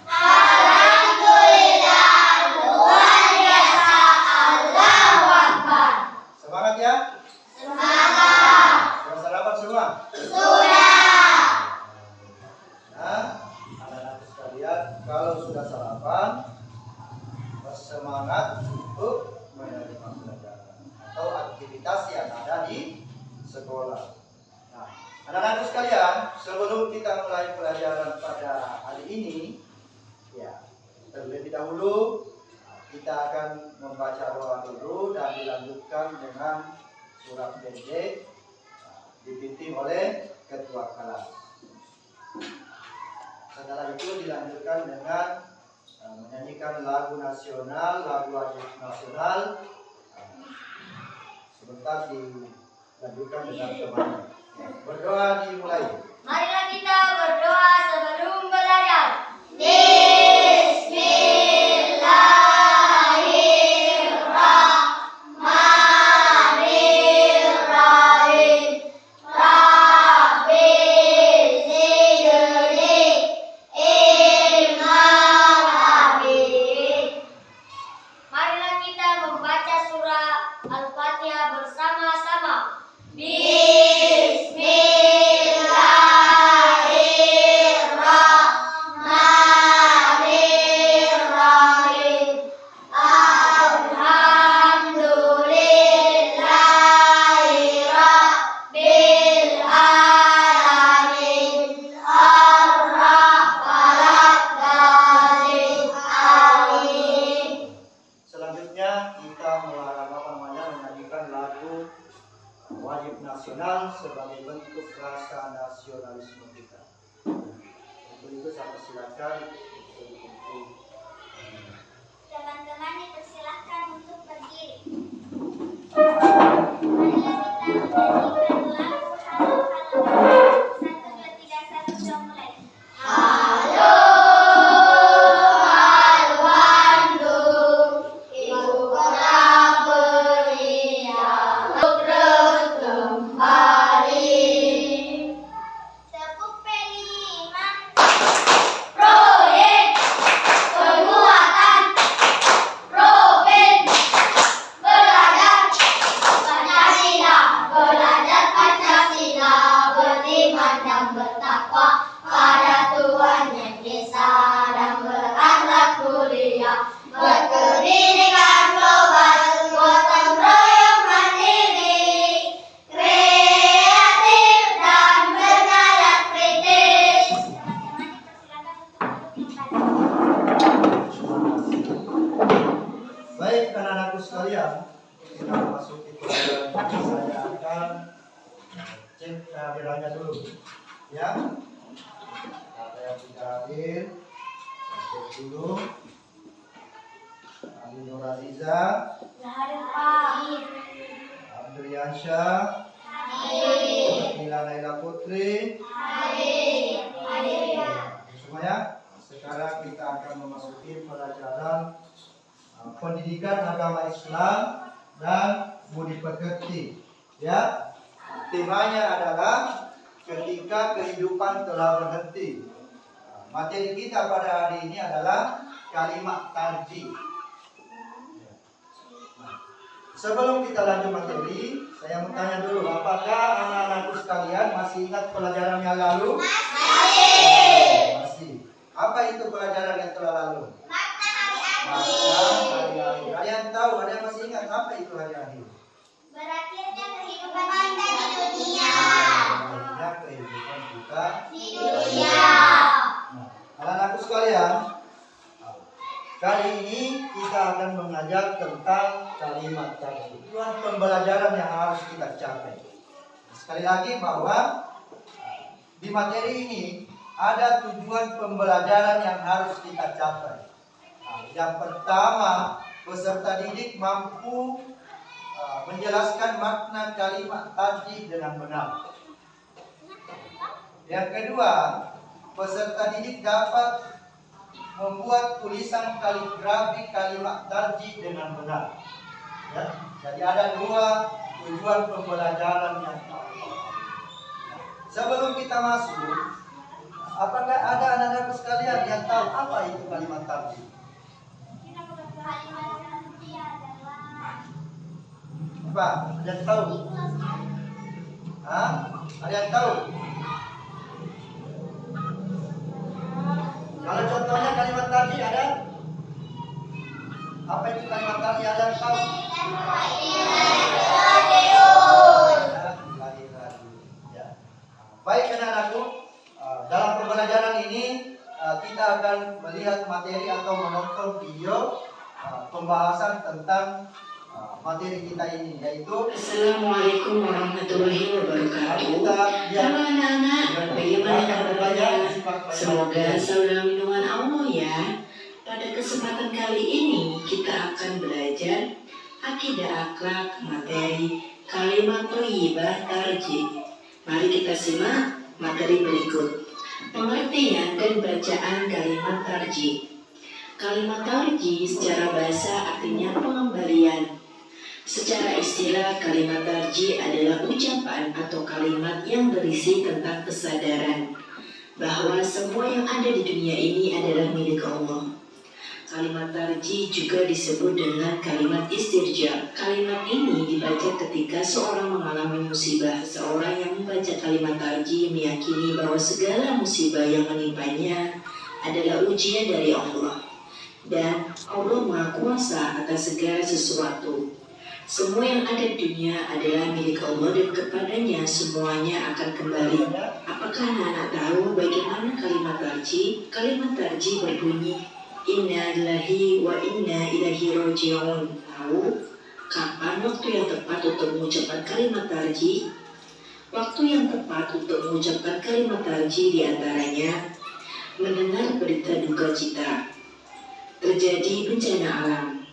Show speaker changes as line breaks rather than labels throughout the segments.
Alhamdulillah, luar biasa, Allahu Akbar.
Semangat ya?
Semangat.
Sudah sarapan semua?
Sudah.
Nah, anak-anak sekalian, kalau sudah sarapan, bersemangat untuk menerima pelajaran atau aktivitas yang ada di sekolah. Nah, anak-anak sekalian, sebelum kita mulai pelajaran pada hari ini, ya, terlebih dahulu kita akan membaca doa dulu dan dilanjutkan dengan surat pendek dipimpin oleh ketua kelas. Setelah itu dilanjutkan dengan menyanyikan lagu nasional, lagu wajib nasional. Sebentar dilanjutkan dengan teman. Berdoa dimulai.
Marilah kita berdoa sebelum belajar. Bismillahirrahmanirrahim. Rabbi zidni ilman habib. Marilah kita membaca surah Al-Fatihah bersama-sama. Bismillahirrahmanirrahim. Alhamdulillahi rabbil alamin. Ar-Rahmanir Rahim.
Selanjutnya kita menyanyikan lagu wajib nasional sebagai bentuk rasa nasionalisme kita. Untuk itu saya persilakan
Teman-teman dipersilahkan untuk berdiri. Marilah kita menyanyikan lagu Halo Halo. 1, 2, 3, 1, 2, mulai. Halo halo Bandung, ibu kota meriah, terus kembali. Tepuk peliman. Proyek penguatan Robin belajar Pancasila, beriman dan bertakwa pada Tuhan Yang Esa dan berakhlak mulia, berpendidikan global, gotong royong mandiri, kreatif dan bernalar kritis.
baik anak-anakku sekalian, kita memasuki pelajaran. Saya akan cek kehadirannya dulu, ya. Ada yang tidak hadir, saya cek dulu. Abi Nur Aziza,
Hadir Pak.
Abdriansyah, Nila Naila Putri, semuanya. Sekarang kita akan memasuki pelajaran pendidikan agama Islam dan budi pekerti. Ya, temanya adalah ketika kehidupan telah berhenti. Materi kita pada hari ini adalah kalimat tarjih. Sebelum kita lanjut materi, saya mau tanya dulu, apakah anak-anakku sekalian masih ingat pelajaran yang lalu? Masih. Apa itu pelajaran yang telah lalu? Hari-hari. Kalian tahu, ada yang masih ingat apa itu hari-hari?
Berakhirnya kehidupan kita di dunia.
Berakhirnya kehidupan kita
Di dunia.
Nah, anak-anakku sekalian, kali ini kita akan mengajar tentang kalimat tarjih. Tujuan pembelajaran yang harus kita capai. Sekali lagi bahwa di materi ini ada tujuan pembelajaran yang harus kita capai. Yang pertama, peserta didik mampu menjelaskan makna kalimat tarjih dengan benar. Yang kedua, peserta didik dapat membuat tulisan kaligrafi kalimat tarjih dengan benar. Ya, jadi ada dua tujuan pembelajaran yang. Sebelum kita masuk, Apakah ada anak-anakku sekalian yang tahu apa itu kalimat tarjih?
Kalimat tarjih adalah
Apa? Ada yang tahu? Hah? Ada yang tahu? Kalau contohnya kalimat tarjih ada? Apa itu kalimat tarjih? Ada yang tahu? Ya. Baik anak-anakku, dalam pembelajaran ini kita akan melihat materi atau menonton video pembahasan tentang materi kita ini, yaitu
Assalamualaikum warahmatullahi wabarakatuh. Halo anak-anak, bagaimana kabarnya? Semoga selalu dalam lindungan Allah ya. Pada kesempatan kali ini kita akan belajar akidah akhlak materi kalimat thayyibah tarjih. Mari kita simak materi berikut. Pengertian dan bacaan kalimat tarjih. Kalimat tarjih secara bahasa artinya pengembalian. Secara istilah, kalimat tarjih adalah ucapan atau kalimat yang berisi tentang kesadaran bahwa semua yang ada di dunia ini adalah milik Allah. Kalimat tarjih juga disebut dengan kalimat istirja. Kalimat ini dibaca ketika seorang mengalami musibah. Seorang yang membaca kalimat tarjih meyakini bahwa segala musibah yang menimpanya adalah ujian dari Allah. Dan Allah Maha Kuasa atas segala sesuatu. Semua yang ada di dunia adalah milik Allah dan kepadanya semuanya akan kembali. Apakah anak-anak tahu bagaimana kalimat tarjih? Kalimat tarjih berbunyi Inna lillahi wa inna ilaihi raji'un. Tahu kapan waktu yang tepat untuk mengucapkan kalimat tarjih? Waktu yang tepat untuk mengucapkan kalimat tarjih diantaranya mendengar berita duka cita, terjadi bencana alam,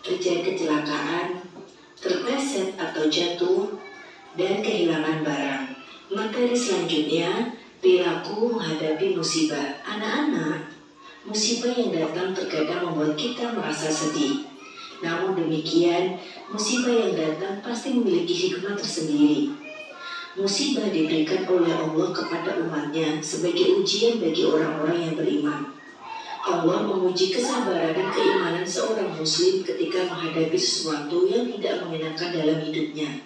terjadi kecelakaan, terpleset atau jatuh, dan kehilangan barang. Materi selanjutnya, perilaku menghadapi musibah. Anak-anak, musibah yang datang terkadang membuat kita merasa sedih. Namun demikian, musibah yang datang pasti memiliki hikmah tersendiri. Musibah diberikan oleh Allah kepada umatnya sebagai ujian bagi orang-orang yang beriman. Allah menguji kesabaran dan keimanan seorang muslim ketika menghadapi sesuatu yang tidak mengenakan dalam hidupnya.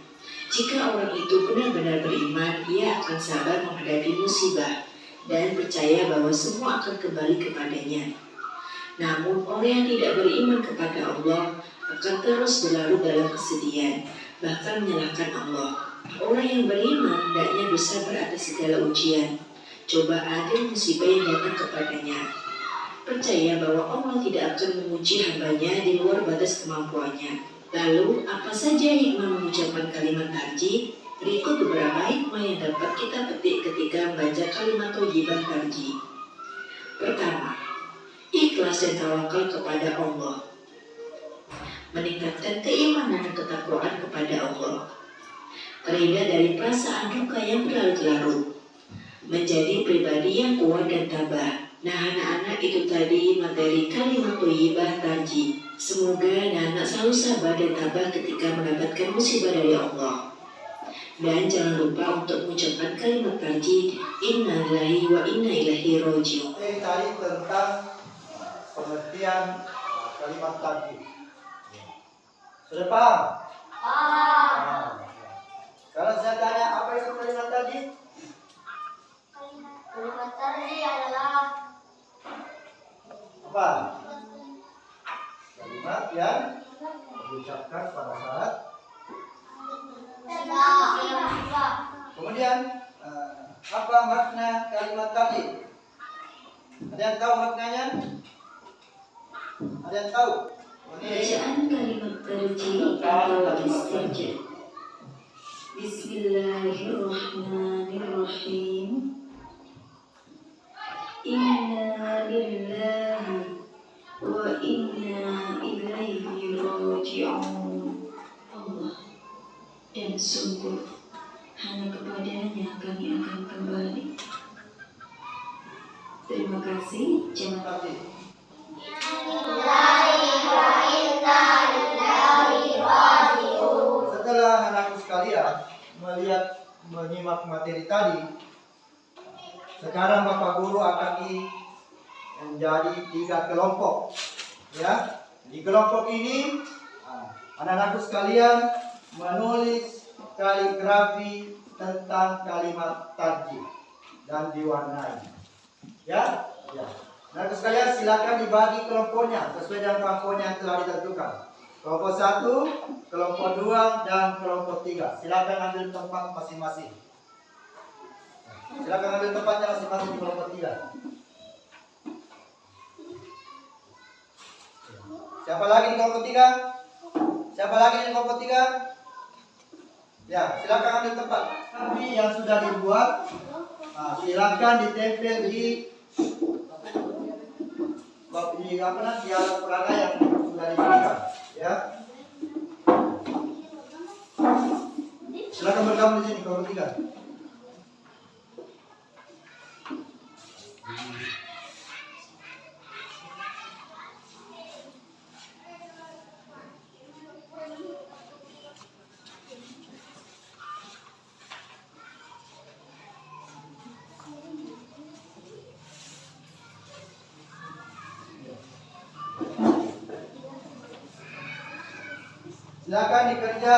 Jika orang itu benar-benar beriman, ia akan sabar menghadapi musibah dan percaya bahwa semua akan kembali kepadanya. Namun orang yang tidak beriman kepada Allah akan terus berlarut dalam kesedihan, bahkan menyalahkan Allah. Orang yang beriman hendaknya bersabar atas segala ujian, cobaan dan musibah yang datang kepadanya. Percaya bahwa Allah tidak akan menguji hambanya di luar batas kemampuannya. Lalu, apa saja hikmah mengucapkan kalimat tarjih? Berikut beberapa hikmah yang dapat kita petik ketika membaca kalimat thayyibah tarjih. Pertama, ikhlas dan tawakal kepada Allah. Meningkatkan keimanan dan ketakwaan kepada Allah. Terhindar dari perasaan duka yang berlarut-larut. Menjadi pribadi yang kuat dan tabah. Nah anak-anak, itu tadi materi kalimat thayyibah tarjih. Semoga anak-anak selalu sabar dan tabah ketika mendapatkan musibah dari Allah. Dan jangan lupa untuk mengucapkan kalimat tarjih Inna lillahi wa inna ilaihi raji'un.
Ini tadi tentang pengertian kalimat tarjih. Sudah paham? Paham. Kalau saya tanya apa itu kalimat tarjih?
kalimat tarjih adalah
Apa? Kalimat yang diucapkan pada saat. Kemudian apa makna kalimat tarjih? Ada yang tahu maknanya? Ada yang tahu?
Bacaan kalimat tarjih atau istirja. Bismillahirrahmanirrahim. Inna lillahi wa inna ilaihi raji'un. Allah, dan sungguh hanya kepadanya kami akan kembali. Terima kasih. Jangan
Tarjih. Setelah anakku sekalian menyimak materi tadi, Sekarang Bapak Guru akan menjadi 3 kelompok. Ya, di kelompok ini anak-anakku sekalian menulis kaligrafi tentang kalimat tarjih dan diwarnai. Ya, ya. Anak-anakku sekalian silakan dibagi kelompoknya sesuai dengan kelompoknya yang telah ditentukan. Kelompok 1, kelompok 2, dan kelompok 3. Silakan ambil tempat masing-masing. Silakan ambil tempatnya masing-masing di kelompok 3. Siapa lagi di kelompok 3? Siapa lagi di kelompok 3? Ya, silakan ambil tempat. Tapi yang sudah dibuat, silakan ditempel di piala peraga yang sudah diberikan. Ya. Silakan bergabung di sini kelompok 3. Silakan dikerja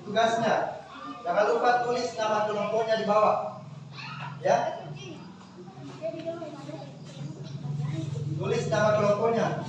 tugasnya. Jangan lupa tulis nama kelompoknya di bawah. Ya. Tulis nama kelompoknya.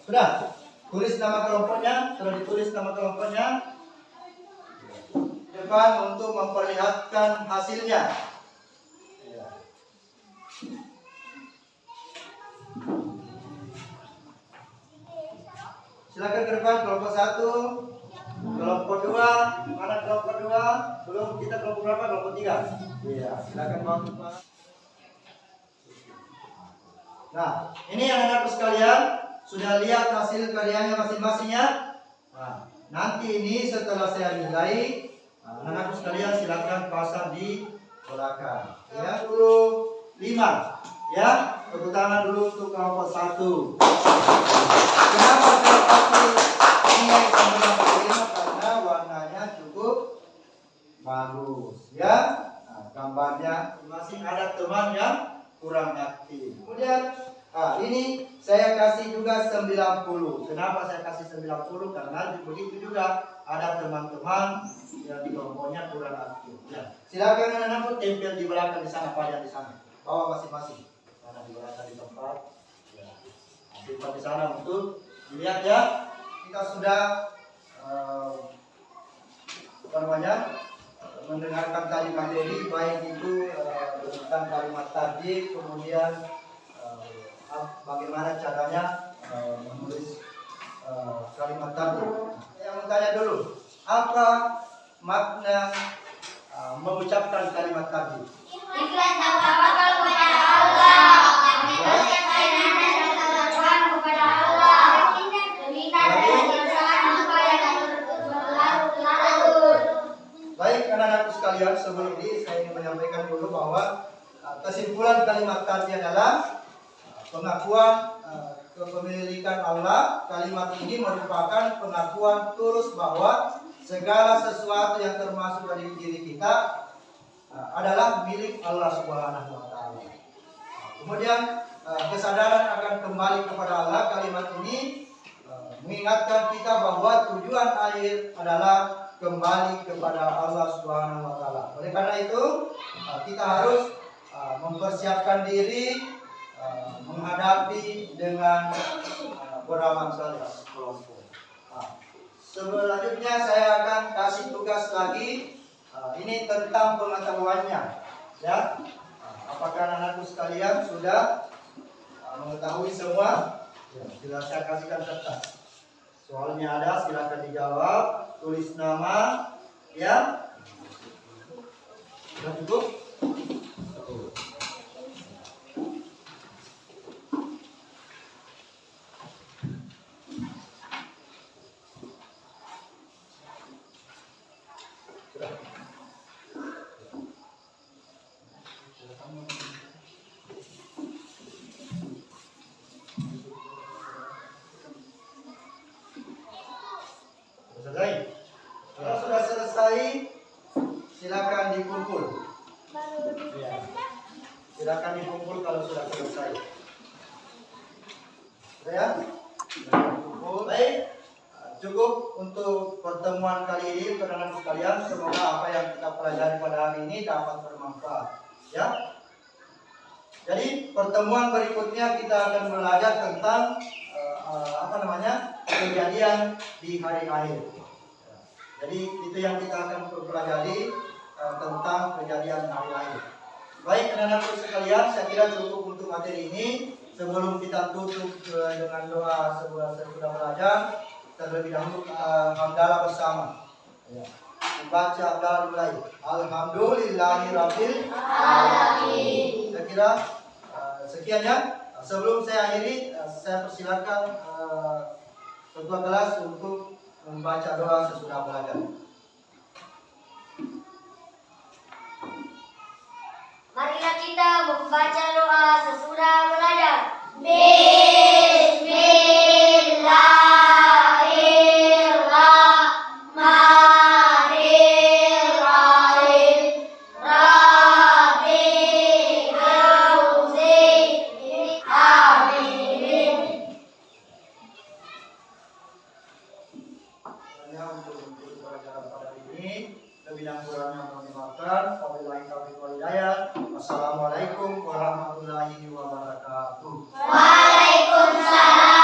Sudah, tulis nama kelompoknya. Sudah ditulis nama kelompoknya. Depan untuk memperlihatkan hasilnya. Silakan ke depan kelompok 1, kelompok 2, mana kelompok 2? Belum, kita kelompok berapa? Kelompok 3. Iya, silakan bawa ke depan. Nah, ini anak-anakku sekalian, sudah lihat hasil karyanya masing-masing ya? Nah, nanti ini setelah saya nilai, anak-anakku sekalian silakan pasang di belakang. Ya, 5. Ya, tepuk tangan dulu untuk kelompok 1. Kenapa saya pakai nilai 95? Karena warnanya cukup bagus. Ya, nah, gambarnya masih ada teman yang kurang aktif. Kemudian, ini saya kasih juga 90. Kenapa saya kasih 90? Karena begitu juga ada teman-teman yang di kelompoknya kurang aktif. Ya, silakan anak-anakku tempel di belakang di sana, pajang di sana. Bawa masing-masing. Di belakang di tempat, ya. Simpan di sana untuk dilihat ya. Kita sudah mendengarkan tadi materi, baik itu tentang kalimat tarjih, kemudian bagaimana caranya menulis kalimat tarjih. Yang mau tanya dulu, apa makna mengucapkan kalimat tarjih?
Ikhlas tawakal kepada Allah.
Baik anak-anakku sekalian, sebelum ini saya ingin menyampaikan dulu bahwa kesimpulan kalimat tarjih adalah pengakuan kepemilikan Allah. Kalimat ini merupakan pengakuan tulus bahwa segala sesuatu yang termasuk dari diri kita adalah milik Allah Subhanahu wa taala. Kemudian kesadaran akan kembali kepada Allah. Kalimat ini mengingatkan kita bahwa tujuan akhir adalah kembali kepada Allah Subhanahu wa taala. Oleh karena itu, kita harus mempersiapkan diri menghadapi dengan beramal saleh kelompok. Selanjutnya saya akan kasih tugas lagi. Ini tentang pengetahuannya, ya. Apakah anak-anakku sekalian sudah Mengetahui semua? Ya, silakan saya kasihkan kertas. Soalnya ada, silakan dijawab. Tulis nama, ya. Sudah cukup? Selesai. Kalau sudah selesai, silakan dikumpul. Ya. Silakan dikumpul kalau sudah selesai. Sudah ya? Dikumpul. Baik. Cukup untuk pertemuan kali ini, teman-teman sekalian. Semoga apa yang kita pelajari pada hari ini dapat bermanfaat. Ya. Jadi pertemuan berikutnya kita akan belajar tentang kejadian di hari akhir. Jadi itu yang kita akan pelajari tentang kejadian hari akhir. Baik anak-anakku sekalian, saya kira cukup untuk materi ini. Sebelum kita tutup dengan doa sesudah belajar, terlebih dahulu kita hamdalah bersama. Ya. Baca hamdalah dimulai. Alhamdulillahirabbil alamin. Saya kira sekian ya. Sebelum saya akhiri, saya persilakan ketua kelas untuk membaca doa sesudah belajar.
Marilah kita membaca doa sesudah belajar. Bismillahirrahmanirrahim. Rabbi a'udzi amin.
Untuk pelajaran pada hari ini, lebih dan kurangnya mohon dimaafkan. Wabillahi taufiq wal hidayah. Wassalamualaikum warahmatullahi wabarakatuh.
Waalaikumsalam.